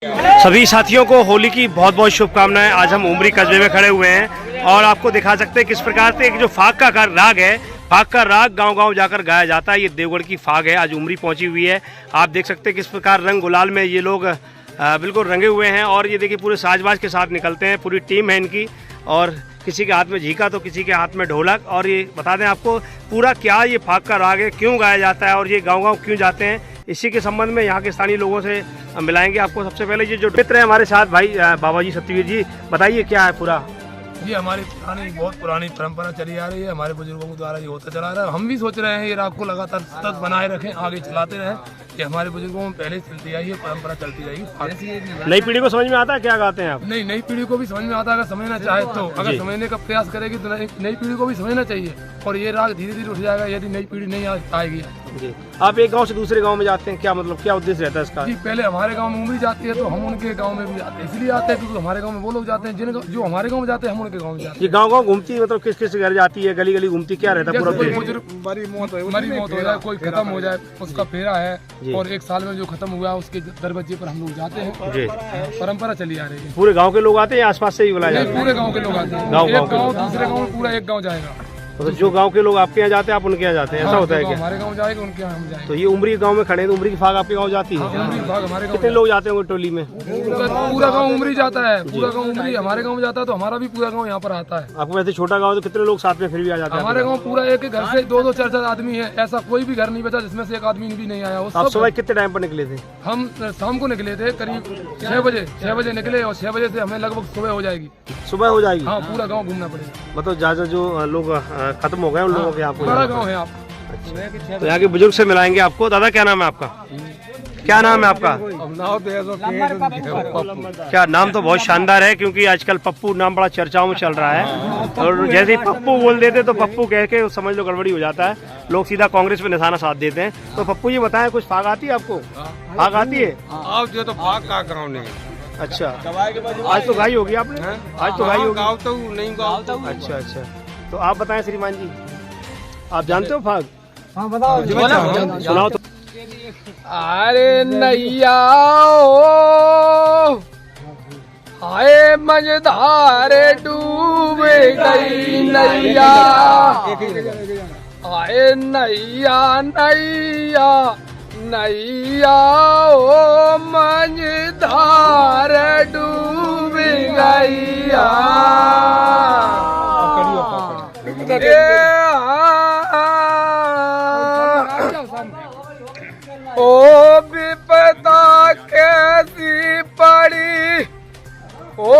सभी साथियों को होली की बहुत बहुत शुभकामनाएं। आज हम उमरी कस्बे में खड़े हुए हैं और आपको दिखा सकते हैं किस प्रकार से एक जो फाग का राग है, फाग का राग गांव-गांव जाकर गाया जाता है। ये देवगढ़ की फाग है, आज उमरी पहुंची हुई है। आप देख सकते हैं किस प्रकार रंग गुलाल में ये लोग बिल्कुल रंगे हुए हैं और ये देखिए पूरे साजबाज के साथ निकलते हैं। पूरी टीम है इनकी और किसी के हाथ में झीका तो किसी के हाथ में ढोलक। और ये बता दें आपको पूरा क्या ये फाग का राग है, क्यों गाया जाता है और ये गाँव-गाँव क्यों जाते हैं, इसी के संबंध में यहाँ के स्थानीय लोगों से मिलाएंगे आपको। सबसे पहले ये जो मित्र है हमारे साथ भाई बाबा जी सत्यवीर जी, बताइए क्या है पूरा। ये हमारी बहुत पुरानी परंपरा चली आ रही है, हमारे बुजुर्गों के द्वारा ये होता चला रहा है। हम भी सोच रहे हैं ये राग को लगातार सतत बनाए रखें, आगे चलाते रहें। ये हमारे बुजुर्गों में पहले चलती आई है, परंपरा चलती जाएगी। नई पीढ़ी को समझ में आता है क्या गाते हैं आप? नहीं, नई पीढ़ी को भी समझ में आता है, अगर समझना चाहे तो। अगर समझने का प्रयास करेगी तो नई पीढ़ी को भी समझना चाहिए और ये राग धीरे धीरे उठ जाएगा यदि नई पीढ़ी नहीं आएगी। जी, आप एक गांव से दूसरे गांव में जाते हैं, क्या मतलब क्या उद्देश्य रहता है इसका? जी, पहले हमारे गांव में उमरी जाती है तो हम उनके गांव में भी जाते हैं। इसलिए आते हैं क्योंकि हमारे गांव में वो लोग जाते हैं जो हमारे गांव में जाते हैं, हम उनके गांव में जाते हैं। ये गांव-गांव घूमती है, मतलब किस किस घर जाती है, गली गली घूमती, क्या रहता है पूरा? मरी मौत हो जाए, कोई खत्म हो जाए, उसका फेरा है और एक साल में जो खत्म हुआ उसके दरवाजे पर हम लोग जाते हैं। जी, परंपरा चली आ रही है। पूरे गाँव के लोग आते हैं, आसपास से ही बुलाया जाता है? पूरे गाँव के लोग आते हैं। गाँव दूसरे गाँव में पूरा एक गाँव जाएगा। तो जो गांव के लोग आपके यहाँ जाते हैं आप उनके यहाँ जाते हैं, ऐसा होता है क्या? हमारे गांव जाएगा, उनके यहाँ हम जाएंगे। तो ये उमरी गांव में खड़े हैं तो उमरी की फाग आपके गांव जाती है? उमरी फाग हमारे गांव। कितने लोग जाते होंगे टोली में? पूरा गांव उमरी जाता है, पूरा गांव उमरी हमारे गांव में जाता है तो हमारा भी पूरा गांव यहाँ पर आता है। आपको वैसे छोटा गांव तो कितने लोग साथ में फिर भी आ जाते हैं? हमारे गाँव पूरा एक घर से दो चार आदमी है, ऐसा कोई भी घर नहीं बचा जिसमें से एक आदमी भी नहीं आया। आप सुबह कितने टाइम पर निकले थे? हम शाम को निकले थे, करीब 6 बजे निकले और 6 बजे से हमें लगभग सुबह हो जाएगी। सुबह हो जाएगी? हाँ, पूरा गाँव घूमना पड़ेगा। मतलब ज्यादा जो लोग खत्म हो गए उन लोगों के यहाँ बड़ा गाँव है आप। तो यहाँ के बुजुर्ग से मिलाएंगे आपको। दादा क्या नाम है आपका? क्या नाम है आपका? क्या नाम तो बहुत शानदार है क्योंकि आजकल पप्पू नाम बड़ा चर्चाओं में चल रहा है और जैसे ही पप्पू बोल देते तो पप्पू कह के समझ लो गड़बड़ी हो जाता है, लोग सीधा कांग्रेस पे निशाना साध देते हैं। तो पप्पू जी बताएं, कुछ फाग आती है आपको? फाग आती है? आप जो तो फाग का गाँव नहीं। अच्छा, आज तो गाई होगी आपने? आज तो गाई होगी। गाँव तो नहीं गाँव। अच्छा, तो आप बताएं श्रीमान जी, आप जानते हो फाग? हाँ, बताओ। सुनाओ तो। अरे नैया हाय मझधारे डूब गई नैया, हाय नैया नैया नैया ओ मझधार डूब गैया। ओ विपदा कैसी पड़ी, ओ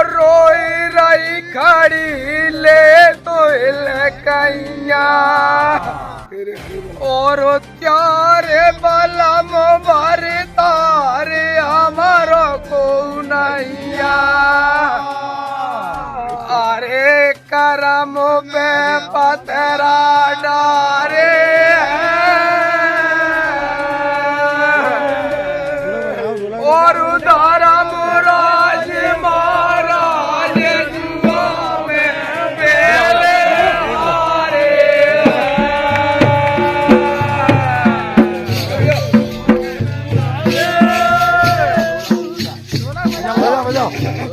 रोई रही खड़ी ले तो लकैया, और त्यारे बलम भर तारे हमारो को नैया। अरे करम पे पतरा डारे और उधारा मुराज महाराज जुआ में बेले हारे। बजाओ